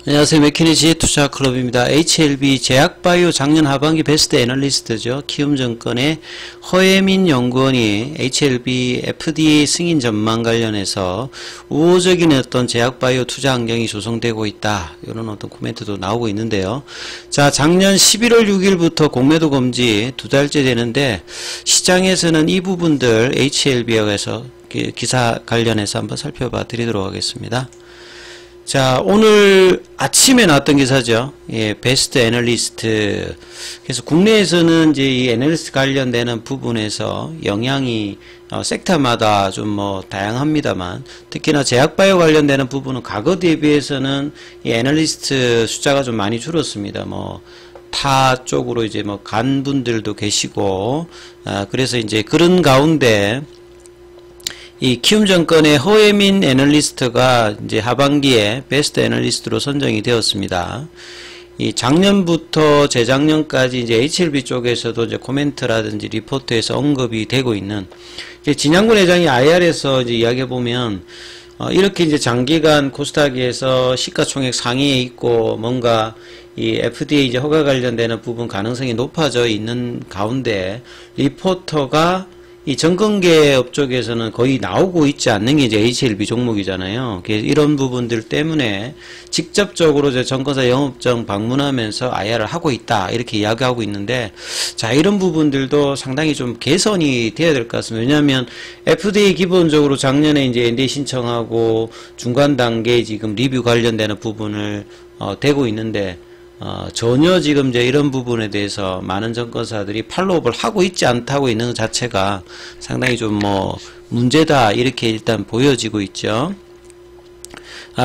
안녕하세요. 맥키니지 투자클럽입니다. HLB 제약바이오 작년 하반기 베스트 애널리스트죠. 키움증권의 허예민 연구원이 HLB FDA 승인 전망 관련해서 우호적인 어떤 제약바이오 투자 환경이 조성되고 있다, 이런 어떤 코멘트도 나오고 있는데요. 자, 작년 11월 6일부터 공매도 금지 2달째 되는데, 시장에서는 이 부분들 HLB에서 기사 관련해서 한번 살펴봐 드리도록 하겠습니다. 자, 오늘 아침에 나왔던 기사죠. 예, 베스트 애널리스트. 그래서 국내에서는 이제 이 애널리스트 관련되는 부분에서 영향이 섹터마다 좀 다양합니다만, 특히나 제약바이오 관련되는 부분은 과거 대비해서는 이 애널리스트 숫자가 좀 많이 줄었습니다. 타 쪽으로 이제 간 분들도 계시고, 그래서 이제 그런 가운데 이 키움증권의 허예민 애널리스트가 이제 하반기에 베스트 애널리스트로 선정이 되었습니다. 이 작년부터 재작년까지 이제 HLB 쪽에서도 이제 코멘트라든지 리포트에서 언급이 되고 있는, 이제 진양군 회장이 IR에서 이제 이야기해 보면, 이렇게 이제 장기간 코스닥에서 시가총액 상위에 있고 뭔가 이 FDA 이제 허가 관련되는 부분 가능성이 높아져 있는 가운데, 리포터가 이 정건계업 쪽에서는 거의 나오고 있지 않는 게 이제 HLB 종목이잖아요. 이런 부분들 때문에 직접적으로 이제 정건사 영업정 방문하면서 IR을 하고 있다, 이렇게 이야기하고 있는데, 자, 이런 부분들도 상당히 좀 개선이 되어야 될 것 같습니다. 왜냐하면 FDA 기본적으로 작년에 이제 NDA 신청하고 중간 단계 지금 리뷰 관련되는 부분을 되고 있는데, 전혀 지금 이제 이런 부분에 대해서 많은 정권사들이 팔로우업을 하고 있지 않다고 있는 것 자체가 상당히 좀 문제다, 이렇게 일단 보여지고 있죠.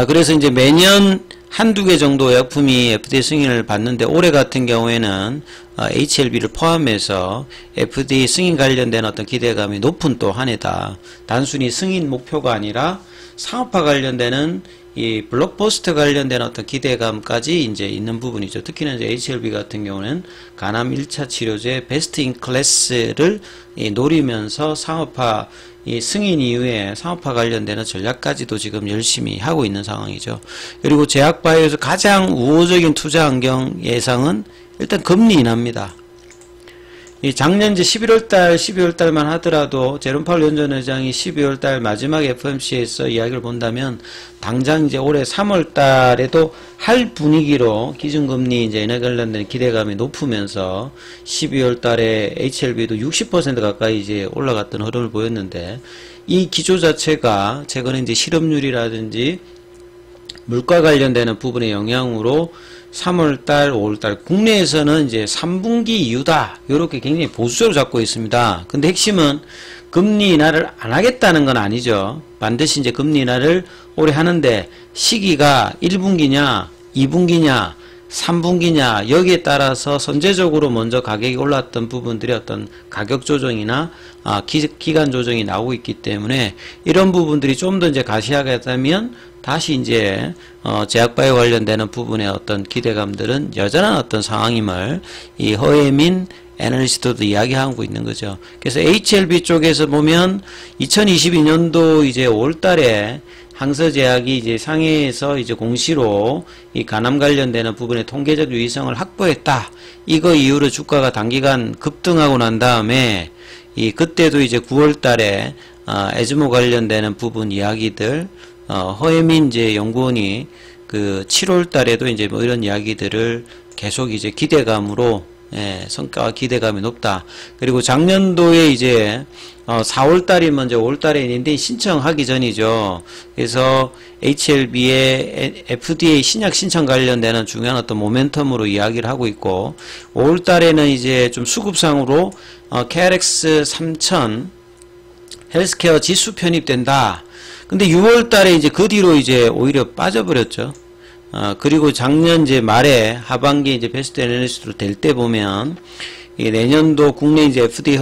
그래서 이제 매년 한두 개 정도 약품이 FDA 승인을 받는데, 올해 같은 경우에는 HLB를 포함해서 FDA 승인 관련된 어떤 기대감이 높은 또 한 해다. 단순히 승인 목표가 아니라 상업화 관련되는 이 블록버스터 관련된 어떤 기대감까지 이제 있는 부분이죠. 특히나 이제 HLB 같은 경우는 간암 1차 치료제 베스트 인 클래스를 노리면서 상업화, 이 승인 이후에 상업화 관련되는 전략까지도 지금 열심히 하고 있는 상황이죠. 그리고 제약바이오에서 가장 우호적인 투자 환경 예상은 일단 금리 인하입니다. 이 작년 이제 11월달, 12월달만 하더라도 제롬 파월 연준 의장이 12월달 마지막 FOMC에서 이야기를 본다면, 당장 이제 올해 3월달에도 할 분위기로 기준금리 이제 인하 관련된 기대감이 높으면서 12월달에 HLB도 60% 가까이 이제 올라갔던 흐름을 보였는데, 이 기조 자체가 최근에 이제 실업률이라든지 물가 관련되는 부분의 영향으로 3월달, 5월달 국내에서는 이제 3분기 이후다, 이렇게 굉장히 보수적으로 잡고 있습니다. 근데 핵심은 금리 인하를 안 하겠다는 건 아니죠. 반드시 이제 금리 인하를 올해 하는데, 시기가 1분기냐 2분기냐 3분기냐 여기에 따라서 선제적으로 먼저 가격이 올랐던 부분들이 어떤 가격 조정이나 기간 조정이 나오고 있기 때문에, 이런 부분들이 좀 더 이제 가시화되면 다시 이제 제약바이오 관련되는 부분의 어떤 기대감들은 여전한 어떤 상황임을 이 허예민 애널리스트도 이야기하고 있는 거죠. 그래서 HLB 쪽에서 보면 2022년도 이제 5월달에 항서제약이 이제 상해에서 이제 공시로 이 간암 관련되는 부분의 통계적 유의성을 확보했다, 이거 이후로 주가가 단기간 급등하고 난 다음에 그때도 이제 9월달에 에즈모 관련되는 부분 이야기들, 허예민 이제 연구원이 그 7월 달에도 이제 이런 이야기들을 계속 이제 기대감으로, 성과와 기대감이 높다. 그리고 작년도에 이제 4월 달이면 이제 5월 달에 있는데 신청하기 전이죠. 그래서 HLB의 FDA 신약 신청 관련되는 중요한 어떤 모멘텀으로 이야기를 하고 있고, 5월 달에는 이제 좀 수급상으로 KRX 3000 헬스케어 지수 편입된다. 근데 6월 달에 이제 그 뒤로 이제 오히려 빠져버렸죠. 그리고 작년 이제 말에 하반기 이제 베스트 애널리스트로 될 때 보면, 내년도 국내 이제 FDA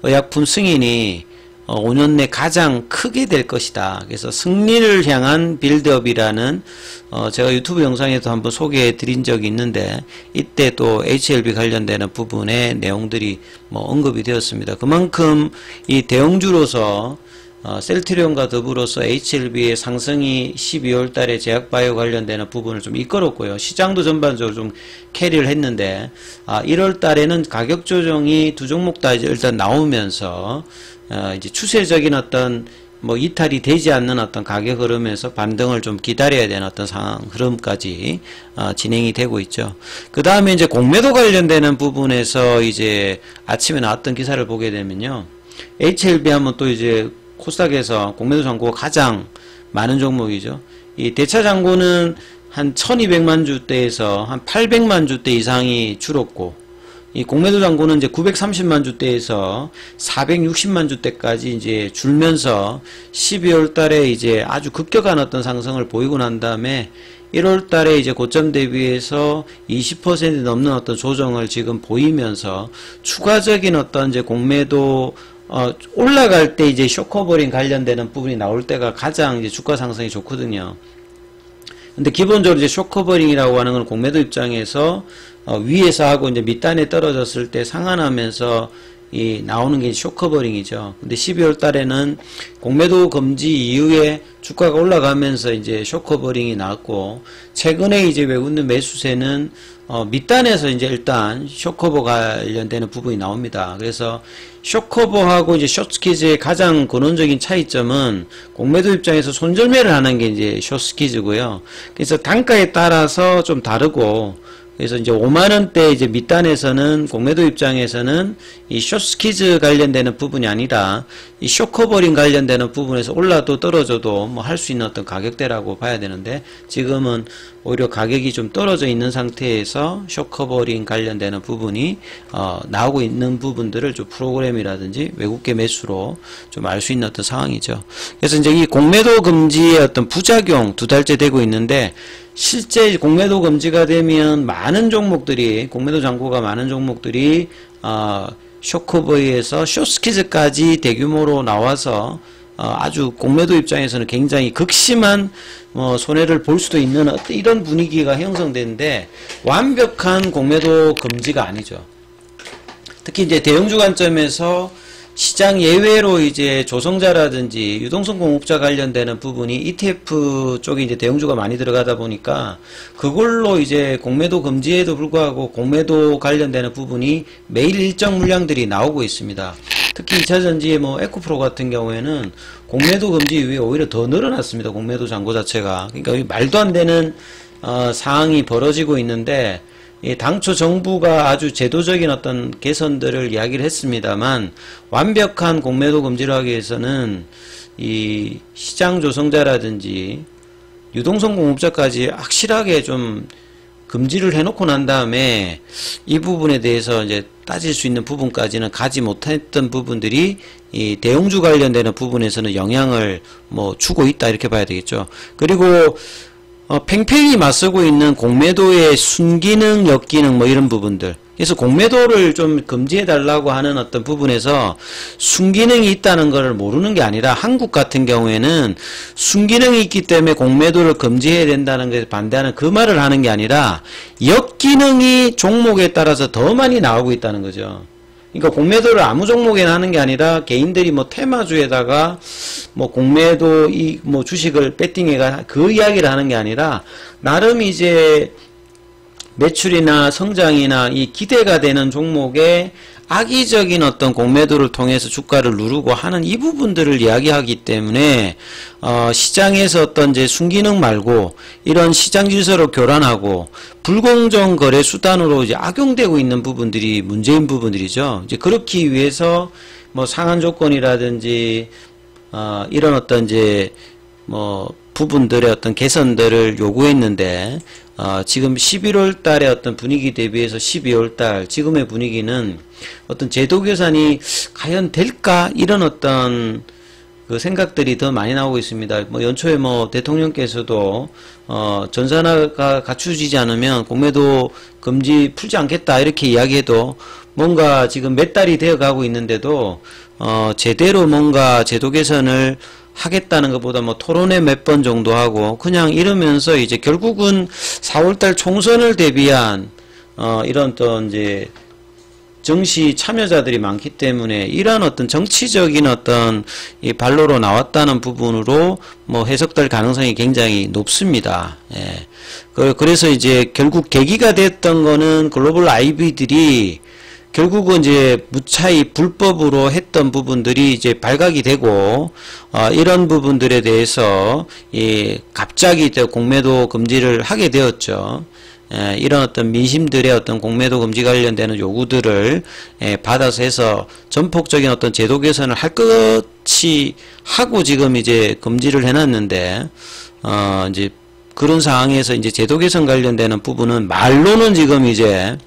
의약품 승인이 5년 내 가장 크게 될 것이다. 그래서 승리를 향한 빌드업이라는, 제가 유튜브 영상에도 한번 소개해 드린 적이 있는데, 이때 또 HLB 관련되는 부분의 내용들이 언급이 되었습니다. 그만큼 이 대형주로서 셀트리온과 더불어서 HLB의 상승이 12월 달에 제약바이오 관련되는 부분을 좀 이끌었고요. 시장도 전반적으로 좀 캐리를 했는데 1월 달에는 가격 조정이 두 종목 다 이제 일단 나오면서 이제 추세적인 어떤 뭐 이탈이 되지 않는 어떤 가격 흐름에서 반등을 좀 기다려야 되는 어떤 상황 흐름까지 진행이 되고 있죠. 그 다음에 이제 공매도 관련되는 부분에서 이제 아침에 나왔던 기사를 보게 되면요, HLB 하면 또 이제 코스닥에서 공매도 잔고가 가장 많은 종목이죠. 이 대차 잔고는 한 1200만 주대에서 한 800만 주대 이상이 줄었고, 이 공매도 잔고는 이제 930만 주대에서 460만 주대까지 이제 줄면서 12월 달에 이제 아주 급격한 어떤 상승을 보이고 난 다음에 1월 달에 이제 고점 대비해서 20% 넘는 어떤 조정을 지금 보이면서 추가적인 어떤 이제 공매도 올라갈 때 이제 쇼커버링 관련되는 부분이 나올 때가 가장 이제 주가 상승이 좋거든요. 근데 기본적으로 이제 쇼커버링이라고 하는 건 공매도 입장에서 위에서 하고 이제 밑단에 떨어졌을 때 상한하면서 나오는 게 쇼커버링이죠. 근데 12월 달에는 공매도 금지 이후에 주가가 올라가면서 이제 쇼커버링이 나왔고, 최근에 이제 외국인 매수세는 밑단에서 이제 일단 쇼커버 관련되는 부분이 나옵니다. 그래서 쇼커버하고 이제 숏스키즈의 가장 근원적인 차이점은 공매도 입장에서 손절매를 하는 게 이제 숏스키즈고요. 그래서 단가에 따라서 좀 다르고, 그래서 이제 5만원대 이제 밑단에서는 공매도 입장에서는 이 숏스키즈 관련되는 부분이 아니라 이 쇼커버링 관련되는 부분에서 올라도 떨어져도 뭐 할 수 있는 어떤 가격대라고 봐야 되는데, 지금은 오히려 가격이 좀 떨어져 있는 상태에서 쇼커버링 관련되는 부분이 나오고 있는 부분들을 좀 프로그램이라든지 외국계 매수로 좀 알 수 있는 어떤 상황이죠. 그래서 이제 이 공매도 금지의 어떤 부작용 두 달째 되고 있는데, 실제 공매도 금지가 되면 많은 종목들이, 공매도 잔고가 많은 종목들이 쇼커버에서 숏스키즈까지 대규모로 나와서 아주 공매도 입장에서는 굉장히 극심한 손해를 볼 수도 있는 이런 분위기가 형성되는데, 완벽한 공매도 금지가 아니죠. 특히 이제 대형주 관점에서 시장 예외로 이제 조성자라든지 유동성 공급자 관련되는 부분이 ETF 쪽에 이제 대형주가 많이 들어가다 보니까 그걸로 이제 공매도 금지에도 불구하고 공매도 관련되는 부분이 매일 일정 물량들이 나오고 있습니다. 특히 2차전지의 뭐 에코프로 같은 경우에는 공매도 금지 이후에 오히려 더 늘어났습니다. 공매도 잔고 자체가. 그러니까 말도 안 되는 상황이 벌어지고 있는데, 당초 정부가 아주 제도적인 어떤 개선들을 이야기를 했습니다만, 완벽한 공매도 금지를 하기 위해서는 이 시장 조성자라든지 유동성 공급자까지 확실하게 좀 금지를 해놓고 난 다음에 이 부분에 대해서 이제 따질 수 있는 부분까지는 가지 못했던 부분들이 이 대형주 관련되는 부분에서는 영향을 뭐 주고 있다, 이렇게 봐야 되겠죠. 그리고 팽팽히 맞서고 있는 공매도의 순기능, 역기능 뭐 이런 부분들. 그래서 공매도를 좀 금지해 달라고 하는 어떤 부분에서 순기능이 있다는 것을 모르는 게 아니라, 한국 같은 경우에는 순기능이 있기 때문에 공매도를 금지해야 된다는 것에 반대하는 그 말을 하는 게 아니라, 역기능이 종목에 따라서 더 많이 나오고 있다는 거죠. 그러니까 공매도를 아무 종목에나 하는 게 아니라, 개인들이 뭐 테마주에다가 뭐 공매도 뭐 주식을 배팅해가 그 이야기를 하는 게 아니라, 나름 이제 매출이나 성장이나 이 기대가 되는 종목에 악의적인 어떤 공매도를 통해서 주가를 누르고 하는 이 부분들을 이야기하기 때문에 시장에서 어떤 이제 순기능 말고 이런 시장 질서로 교란하고 불공정 거래 수단으로 이제 악용되고 있는 부분들이 문제인 부분들이죠. 이제 그렇기 위해서 뭐 상한 조건이라든지 이런 어떤 이제 뭐 부분들의 어떤 개선들을 요구했는데, 지금 11월 달의 어떤 분위기 대비해서 12월 달 지금의 분위기는 어떤 제도 개선이 과연 될까, 이런 어떤 그 생각들이 더 많이 나오고 있습니다. 뭐 연초에 뭐 대통령께서도 전산화가 갖추어지지 않으면 공매도 금지 풀지 않겠다, 이렇게 이야기해도 뭔가 지금 몇 달이 되어 가고 있는데도 제대로 뭔가 제도 개선을 하겠다는 것보다 뭐 토론회 몇 번 정도 하고 그냥 이러면서 이제 결국은 4월달 총선을 대비한 이런 또 이제 정시 참여자들이 많기 때문에 이러한 어떤 정치적인 어떤 이 발로로 나왔다는 부분으로 뭐 해석될 가능성이 굉장히 높습니다. 예. 그래서 이제 결국 계기가 됐던 거는 글로벌 IB들이 결국은 이제 무차히 불법으로 했던 부분들이 이제 발각이 되고, 이런 부분들에 대해서 갑자기 공매도 금지를 하게 되었죠. 이런 어떤 민심들의 어떤 공매도 금지 관련되는 요구들을 받아서 해서 전폭적인 어떤 제도 개선을 할 것이 하고 지금 이제 금지를 해놨는데, 이제 그런 상황에서 이제 제도 개선 관련되는 부분은 말로는 지금 이제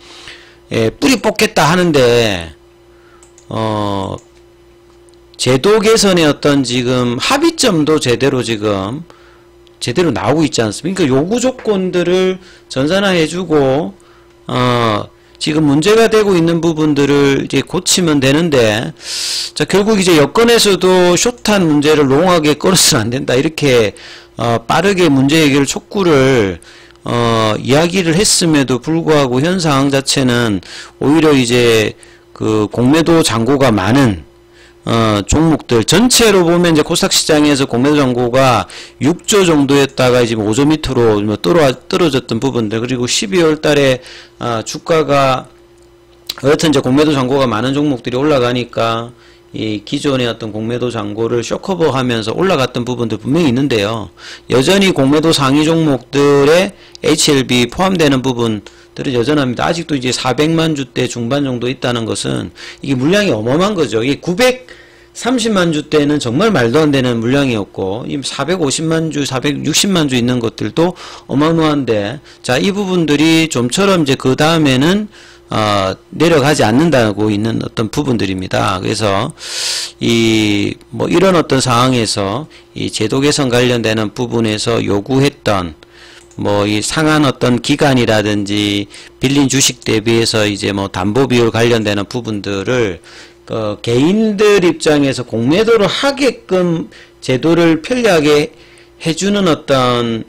뿌리 뽑겠다 하는데, 제도 개선의 어떤 지금 합의점도 제대로 나오고 있지 않습니까? 그러니까 요구 조건들을 전산화해주고, 지금 문제가 되고 있는 부분들을 이제 고치면 되는데, 자, 결국 이제 여건에서도 숏한 문제를 롱하게 끌어서는 안 된다. 이렇게, 빠르게 문제 해결 촉구를, 이야기를 했음에도 불구하고 현 상황 자체는 오히려 이제 그 공매도 잔고가 많은 종목들 전체로 보면 이제 코스닥 시장에서 공매도 잔고가 6조 정도였다가 지금 5조 밑으로 떨어졌던 부분들, 그리고 12월 달에 주가가 여하튼 이제 공매도 잔고가 많은 종목들이 올라가니까 이 기존의 어떤 공매도 잔고를 쇼커버하면서 올라갔던 부분도 분명히 있는데요. 여전히 공매도 상위 종목들의 HLB 포함되는 부분들은 여전합니다. 아직도 이제 400만 주대 중반 정도 있다는 것은 이게 물량이 어마어마한 거죠. 이게 930만 주대는 정말 말도 안 되는 물량이었고, 450만 주, 460만 주 있는 것들도 어마어마한데, 자, 이 부분들이 좀처럼 이제 그 다음에는 내려가지 않는다고 있는 어떤 부분들입니다. 그래서 뭐 이런 어떤 상황에서 이 제도 개선 관련되는 부분에서 요구했던 뭐 이 상한 어떤 기간이라든지 빌린 주식 대비해서 이제 뭐 담보 비율 관련되는 부분들을 개인들 입장에서 공매도를 하게끔 제도를 편리하게 해주는 어떤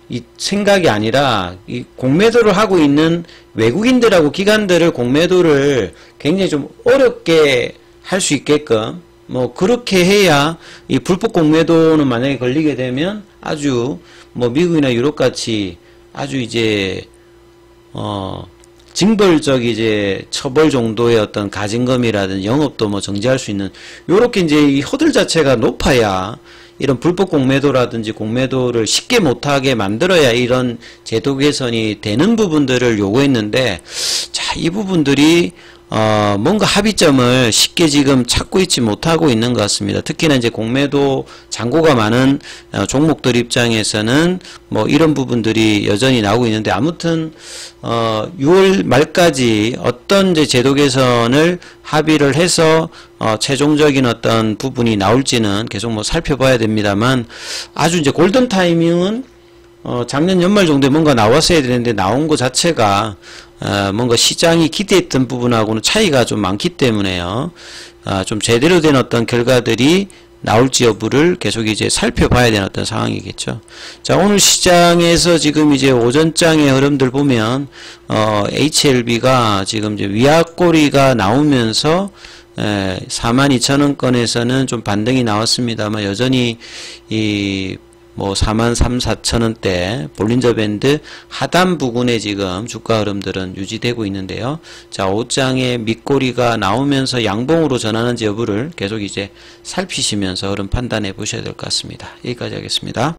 이 생각이 아니라 이 공매도를 하고 있는 외국인들하고 기관들을 공매도를 굉장히 좀 어렵게 할 수 있게끔 뭐 그렇게 해야 이 불법 공매도는 만약에 걸리게 되면 아주 뭐 미국이나 유럽 같이 아주 이제 징벌적 이제 처벌 정도의 어떤 가징금이라든지 영업도 뭐 정지할 수 있는 요렇게 이제 이 허들 자체가 높아야 이런 불법 공매도라든지 공매도를 쉽게 못하게 만들어야 이런 제도 개선이 되는 부분들을 요구했는데, 자, 이 부분들이 뭔가 합의점을 쉽게 지금 찾고 있지 못하고 있는 것 같습니다. 특히나 이제 공매도 잔고가 많은 종목들 입장에서는 뭐 이런 부분들이 여전히 나오고 있는데, 아무튼 6월 말까지 어떤 이제 제도 개선을 합의를 해서 최종적인 어떤 부분이 나올지는 계속 뭐 살펴봐야 됩니다만, 아주 이제 골든 타이밍은 작년 연말 정도에 뭔가 나왔어야 되는데 나온 것 자체가 뭔가 시장이 기대했던 부분하고는 차이가 좀 많기 때문에요. 좀 제대로 된 어떤 결과들이 나올지 여부를 계속 이제 살펴봐야 되는 어떤 상황이겠죠. 자, 오늘 시장에서 지금 이제 오전장의 흐름들 보면 HLB가 지금 이제 위약꼬리가 나오면서 42,000원권에서는 좀 반등이 나왔습니다만 여전히 뭐 43,000~44,000원대 볼린저 밴드 하단 부근에 지금 주가 흐름들은 유지되고 있는데요. 자, 5장의 밑꼬리가 나오면서 양봉으로 전하는지 여부를 계속 이제 살피시면서 흐름 판단해 보셔야 될 것 같습니다. 여기까지 하겠습니다.